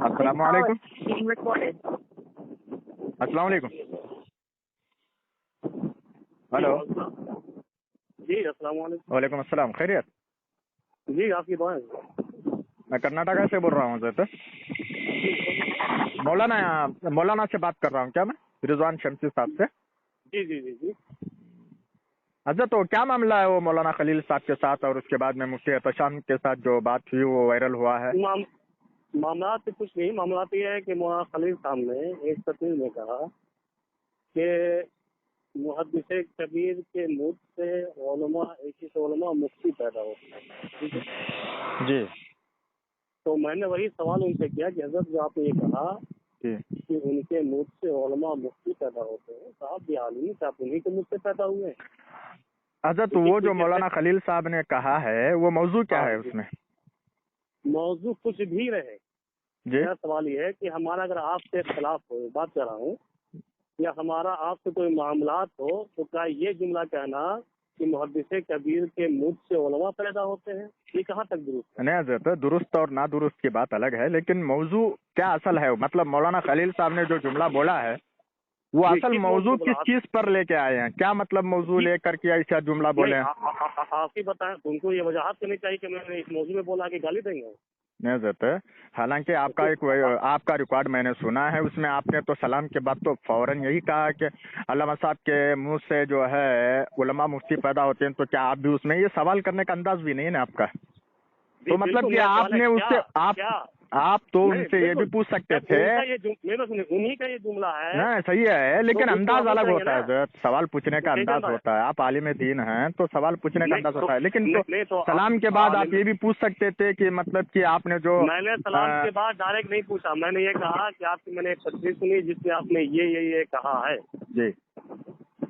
السلام علیکم. السلام علیکم. ہلو. جی السلام علیکم. وعلیکم السلام. خیریت؟ جی آپ کی دعائیں. میں کرناٹکا سے بول رہا ہوں حضرت. مولانا سے بات کر رہا ہوں کیا میں؟ رضوان شمسی صاحب سے. جی جی جی جی حضرت تو کیا معاملہ ہے وہ مولانا خلیل صاحب کے ساتھ اور اس کے بعد میں مفتی احتشام کے ساتھ جو بات ہوئی وہ وائرل ہوا ہے؟ معاملات سے کچھ نہیں. معاملات یہ ہے کہ مولانا خلیل صاحب نے ایک تقریر میں کہا کہ محدث کبیر کے منہ سے علماء ایسی سے علماء مفتی پیدا ہوتے ہیں. ٹھیک ہے جی. تو میں نے وہی سوال ان سے کیا کہ حضرت جو آپ نے یہ کہا جی کہ ان کے منہ سے علماء مفتی پیدا ہوتے ہیں تو آپ بھی عالمی سے آپ انہیں کے منہ سے پیدا ہوئے ہیں. حضرت وہ جو مولانا خلیل صاحب نے کہا ہے وہ موضوع کیا ہے اس میں؟ موضوع کچھ بھی رہے. جی. میرا سوال یہ ہے کہ ہمارا اگر آپ سے اختلاف ہو، بات کر رہا ہوں، یا ہمارا آپ سے کوئی معاملات ہو تو کیا یہ جملہ کہنا کہ محدث کبیر کے منہ سے علماء پیدا ہوتے ہیں یہ کہاں تک درست ہے؟ نہیں حضرت، درست اور نادرست کی بات الگ ہے، لیکن موضوع کیا اصل ہے؟ مطلب مولانا خلیل صاحب نے جو جملہ بولا ہے وہ اصل موضوع کس چیز پر لے کے آئے ہیں؟ کیا مطلب موضوع لے کر کے ایسا جملہ بولے ہیں؟ آپ ہی بتائیں. ان کو یہ وجاہت کرنی چاہیے کہ میں نے اس موضوع میں بولا کہ گالی دیں گے. نہیں حضرت، حالانکہ آپ کا ریکارڈ میں نے سنا ہے، اس میں آپ نے تو سلام کے بعد تو فوراً یہی کہا کہ علامہ صاحب کے منہ سے جو ہے علماء مفتی پیدا ہوتے ہیں. تو کیا آپ بھی اس میں یہ سوال کرنے کا انداز بھی نہیں ہے نا آپ کا؟ تو مطلب کہ آپ نے اس سے آپ تو ان سے یہ بھی پوچھ سکتے تھے. انہی کا یہ جملہ ہے. نہیں صحیح ہے، لیکن انداز الگ ہوتا ہے حضرت. سوال پوچھنے کا انداز ہوتا ہے. آپ عالم دین ہیں تو سوال پوچھنے کا انداز ہوتا ہے. لیکن تو سلام کے بعد آپ یہ بھی پوچھ سکتے تھے کہ مطلب کہ آپ نے جو میں نے سلام کے بعد ڈائریکٹ نہیں پوچھا. میں نے یہ کہا کہ آپ کی میں نے ایک تقریر سنی جس میں آپ نے یہ کہا ہے. جی.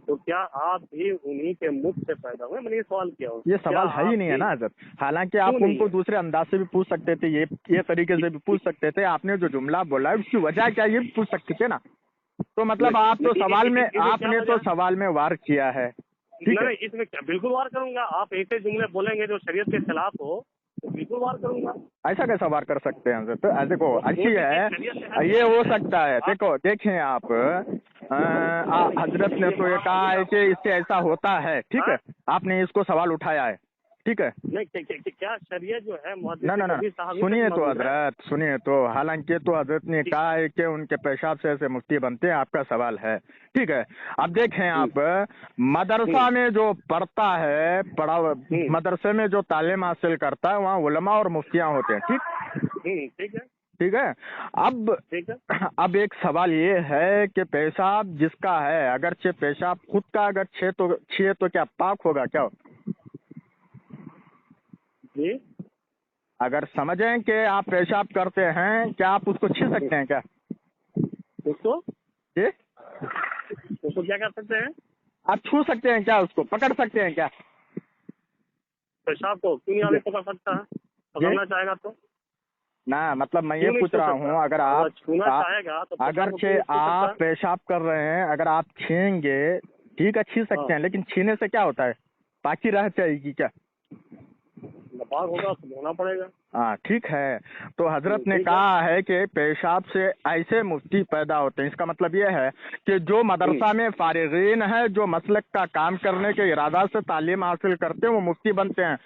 تو کیا آپ بھی انہی کے منہ سے پیدا ہوئے؟ میں نے یہ سوال کیا. یہ سوال ہے ہی نہیں ہے نا حضرت. حالانکہ آپ ان کو دوسرے انداز سے بھی پوچھ سکتے تھے، یہ طریقے سے بھی پوچھ سکتے تھے. آپ نے جو جملہ بولا ہے اس کی وجہ کیا یہ بھی پوچھ سکتے تھے نا. تو مطلب آپ تو آپ نے تو سوال میں وار کیا ہے. ٹھیک ہے، اس میں بالکل وار کروں گا. آپ ایسے جملے بولیں گے جو شریعت کے خلاف ہو تو بالکل وار کروں گا. ایسا کیسا وار کر سکتے ہیں حضرت؟ دیکھو اچھی ہے، یہ ہو سکتا ہے. دیکھیں آپ حضرت نے تو یہ کہا ہے کہ اس سے ایسا ہوتا ہے. ٹھیک ہے، آپ نے اس کو سوال اٹھایا ہے. ٹھیک ہے، کیا شریعت جو ہے سنیے تو حضرت، سنیے تو. حالانکہ تو حضرت نے کہا ہے کہ ان کے پیشاب سے ایسے مفتی بنتے ہیں. آپ کا سوال ہے. ٹھیک ہے، اب دیکھیں آپ مدرسہ میں جو پڑھتا ہے مدرسے میں جو تعلیم حاصل کرتا ہے وہاں علماء اور مفتیاں ہوتے ہیں. ٹھیک ہے. ٹھیک ہے. اب ایک سوال یہ ہے کہ پیشاب جس کا ہے، اگرچہ پیشاب خود کا اگر چھیے تو کیا پاک ہوگا کیا؟ جی، اگر سمجھیں کہ آپ پیشاب کرتے ہیں کیا آپ اس کو چھی سکتے ہیں کیا؟ اس کو جی، کیا کر سکتے ہیں؟ آپ چھو سکتے ہیں کیا؟ اس کو پکڑ سکتے ہیں کیا؟ پیشاب کو کیوں نہیں آدمی پکڑ سکتا ہے؟ پکڑنا چاہے گا تو نہ، مطلب میں یہ پوچھ رہا ہوں اگر اگرچہ آپ پیشاب کر رہے ہیں اگر آپ چھینیں گے ٹھیک ہے چھین سکتے ہیں، لیکن چھینے سے کیا ہوتا ہے؟ پاکی رہ جائے گی کیا؟ ناپاک ہوگا تو دھونا پڑے گا. ہاں ٹھیک ہے. تو حضرت نے کہا ہے کہ پیشاب سے ایسے مفتی پیدا ہوتے ہیں. اس کا مطلب یہ ہے کہ جو مدرسہ میں فارغین ہے، جو مسلک کا کام کرنے کے ارادہ سے تعلیم حاصل کرتے ہیں وہ مفتی بنتے ہیں.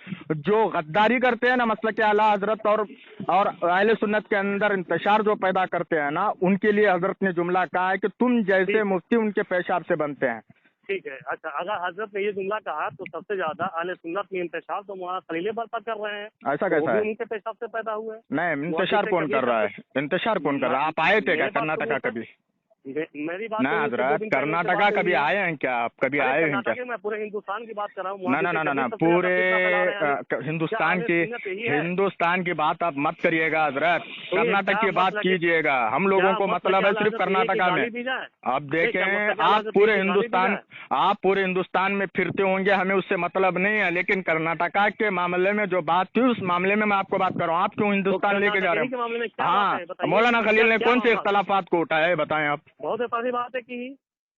جو غداری کرتے ہیں نا مسلک اعلیٰ حضرت اور اہل سنت کے اندر انتشار جو پیدا کرتے ہیں نا، ان کے لیے حضرت نے جملہ کہا ہے کہ تم جیسے مفتی ان کے پیشاب سے بنتے ہیں. ٹھیک ہے. اچھا، اگر حضرت نے یہ جملہ کہا تو سب سے زیادہ اہل سنت میں انتشار تو مولانا خلیل برپا کر رہے ہیں. ایسا کیسا ہے؟ ان کے پیشاب سے پیدا ہوئے. نہیں، انتشار کون کر رہا ہے؟ انتشار کون کر رہا ہے؟ آپ آئے تھے کیا کرناٹکا کبھی؟ میری بات نہ حضرت، کرناٹکا کبھی آئے ہیں کیا آپ؟ کبھی آئے ہیں کیا؟ میں پورے ہندوستان کی بات کر رہا ہوں. نہ پورے ہندوستان کی بات آپ مت کریے گا حضرت. کرناٹک کی بات کیجیے گا. ہم لوگوں کو مطلب ہے صرف کرناٹکا میں. اب دیکھیں آپ پورے ہندوستان میں پھرتے ہوں گے، ہمیں اس سے مطلب نہیں ہے، لیکن کرناٹکا کے معاملے میں جو بات تھی اس معاملے میں آپ کو بات کر رہا ہوں. آپ کیوں ہندوستان لے کے جا رہے ہیں؟ ہاں، مولانا خلیل نے کون سے اختلافات کو اٹھایا ہے بتائیں آپ. بہت ایسی بات ہے کہ